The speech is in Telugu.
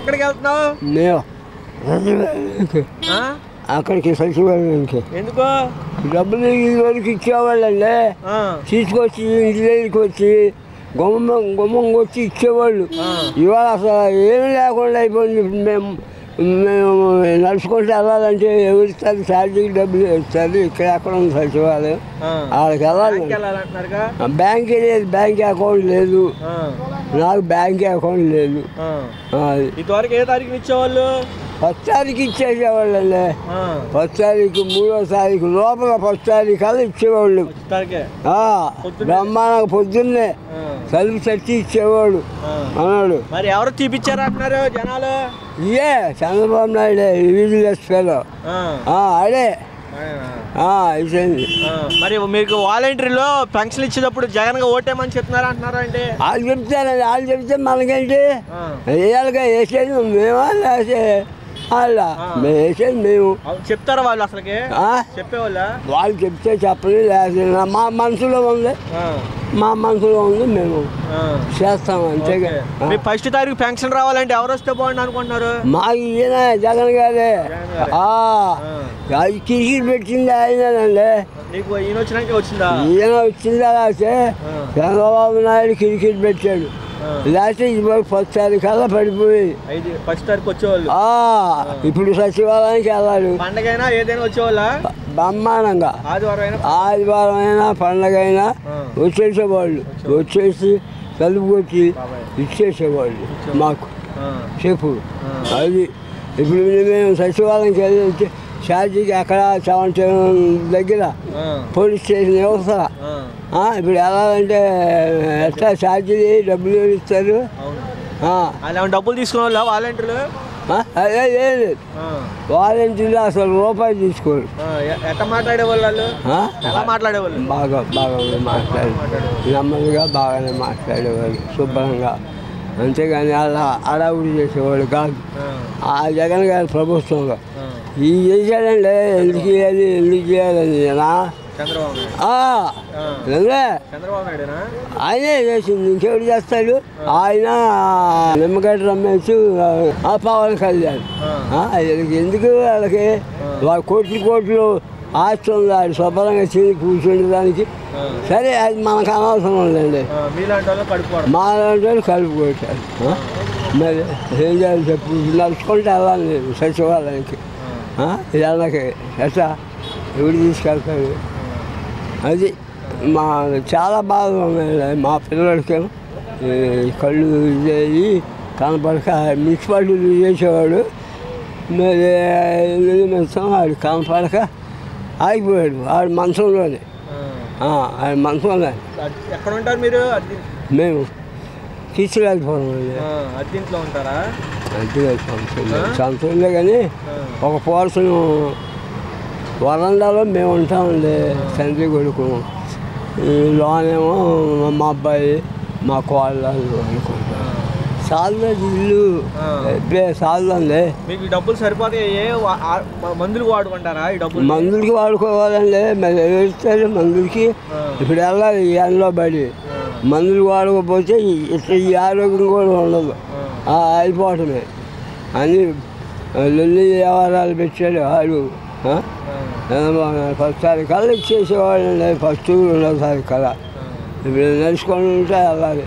ఎక్కడికి వెళ్తున్నావు? మేము అక్కడికి సచివాలయానికి. ఎందుకో? డబ్బులు వరకు ఇచ్చేవాళ్ళండి, తీసుకొచ్చి ఇంటి దగ్గరికి వచ్చి గుమ్మం వచ్చి ఇచ్చేవాళ్ళు. ఇవాళ అసలు ఏమి లేకుండా అయిపోయింది. మేము నడుచుకుంటూ వెళ్ళాలంటే ఎవరిస్తారు? ఛార్జీకి డబ్బులు ఇస్తారు. ఇక్కడ ఎక్కడ ఉంది సచివాలయం? వాళ్ళకి వెళ్ళాలి. బ్యాంక్ లేదు, బ్యాంక్ అకౌంట్ లేదు. నాకు బ్యాంక్ అకౌంట్ లేదు. ఇంతవరకు ఏ తారీఖు ఇచ్చేవాళ్ళు? 10వ తారీఖు ఇచ్చేసేవాళ్ళండి. 10వ తారీఖు, 3వ తారీఖు లోపల 10వ తారీఖు కల్లా ఇచ్చేవాళ్ళు. బ్రహ్మాండంగా పొద్దున్నే తలుపు చచ్చి ఇచ్చేవాడు అన్నాడు. మరి ఎవరు తీపిచ్చారు అంటున్నారు జనాలు? ఇదే చంద్రబాబు నాయుడే, విజిలెన్స్ ఫెలో. అదే మరి మీకు వాలంటీర్లో పెన్షన్ ఇచ్చేటప్పుడు జగన్ గా ఓటేమని చెప్తున్నారా అంటున్నారా? అంటే వాళ్ళు చెప్తారండి. వాళ్ళు చెప్తే మనకేంటి? వేయాలిగా వేసేది మేమా లేకపోతే వాళ్ళ? మేము వేసేది మేము. చెప్తారా వాళ్ళు? అసలుకి చెప్పేవాళ్ళ? వాళ్ళు చెప్తే చెప్పలేదు, లేకపోతే మా మనసులో ఉంది, మేము చేస్తాం అంతేగా. ఫస్ట్ తారీఖు పెన్షన్ రావాలంటే ఎవరు వస్తే బాగుంది అనుకుంటున్నారు? మాకు ఈయన జగన్ గారే కిరికిరి పెట్టింది ఆయనండి. ఈయన వచ్చినాక వచ్చిందా? ఈయన వచ్చిందా లేకపోతే చంద్రబాబు నాయుడు కిరికిరి పెట్టాడు. లేకపోతే ఇప్పుడు 10వ తారీఖు కల్లా పడిపోయి 1వ తారీఖు వచ్చేవాళ్ళు. ఇప్పుడు సచివాలయానికి వెళ్ళాలి. పండగైనా ఏదైనా వచ్చేవాళ్ళ? బ్రహ్మాండంగా ఆదివారం అయినా పండగ అయినా వచ్చేసేవాళ్ళు. వచ్చేసి తలుపు కొట్టి ఇచ్చేసేవాళ్ళు మాకు చెప్పు. అది ఇప్పుడు మేము సచివాలయంకి వెళ్ళి ఛార్జీకి అక్కడ 7 దగ్గర పోలీస్ స్టేషన్ వ్యవస్థ. ఇప్పుడు వెళ్ళాలంటే ఎట్లా ఛార్జీలు డబ్బులు ఇస్తారు? డబ్బులు తీసుకునే వాళ్ళ వాలంటీర్లు? అదే లేదు, వాలంటీర్లు అసలు రూపాయి తీసుకోరు. ఎట్లా మాట్లాడేవాళ్ళు? మాట్లాడేవాళ్ళు బాగా నెమ్మదిగా బాగానే మాట్లాడేవాళ్ళు, శుభ్రంగా. అంతేగాని అలా అడావుడి చేసేవాళ్ళు కాదు. ఆ జగన్ గారి ప్రభుత్వంలో ఈ చేశాడండి. ఎందుకు చేయాలని ఆయనే చేసింది, ఇంకెవరు చేస్తాడు? ఆయన నిమ్మగడ్డ రమేష్, పవన్ కళ్యాణ్. ఎందుకు వాళ్ళకి? వాళ్ళ కోట్లు ఆస్తి ఉంది, ఆడు శుభ్రంగా చేసి కూర్చుండడానికి. సరే, అది మనకు అనవసరం ఉందండి. మా లాంటి వాళ్ళు కలుపు కొట్టారు. మరి ఏం చేయాలి చెప్పు? నడుచుకుంటూ వెళ్ళాలి నేను సచివాలయానికి. వెళ్ళకి ఎట్లా ఎవరు తీసుకెళ్తాడు? అది చాలా బాధగా ఉన్నాయి. మా పిల్లలకి కళ్ళు ఇదేవి కనపడక మున్సిపాలిటీలు చేసేవాడు. మరి ఆడు కనపడక ఆగిపోయాడు. ఆడు మంచంలోనే, ఆడు మంచంలో. ఎక్కడ ఉంటారు మీరు? మేము తీసుకెళ్ళిపోవడం అండి. అద్దెంట్లో ఉంటారా? సొంతంలో కానీ ఒక పోర్షన్ వరండాలో మేము ఉంటామండి, తండ్రి కొడుకు. లోనేమో మా అబ్బాయి, మా కోళ్ళు అనుకుంటాం. సాల్దా ఇల్లు సాల్దండి. మీకు డబ్బులు సరిపోతాయి? మందులకు వాడుకుంటారా? ఈ డబ్బులు మందులకి వాడుకోవాలండి. మరి ఇస్తారు మందులకి. ఇప్పుడు వెళ్ళాలి ఎండలో పడి. మందులు వాడకపోతే ఇట్లా ఈ ఆరోగ్యం కూడా ఉండదు, అయిపోవటమే అని లొల్లి వ్యవహారాలు పెట్టాడు ఆడు. 10వ తారీఖు కల్లా ఇచ్చేసేవాళ్ళండి. 1వ తారీఖు కల్లా. ఇప్పుడు నడుచుకొని ఉంటే వెళ్ళాలి.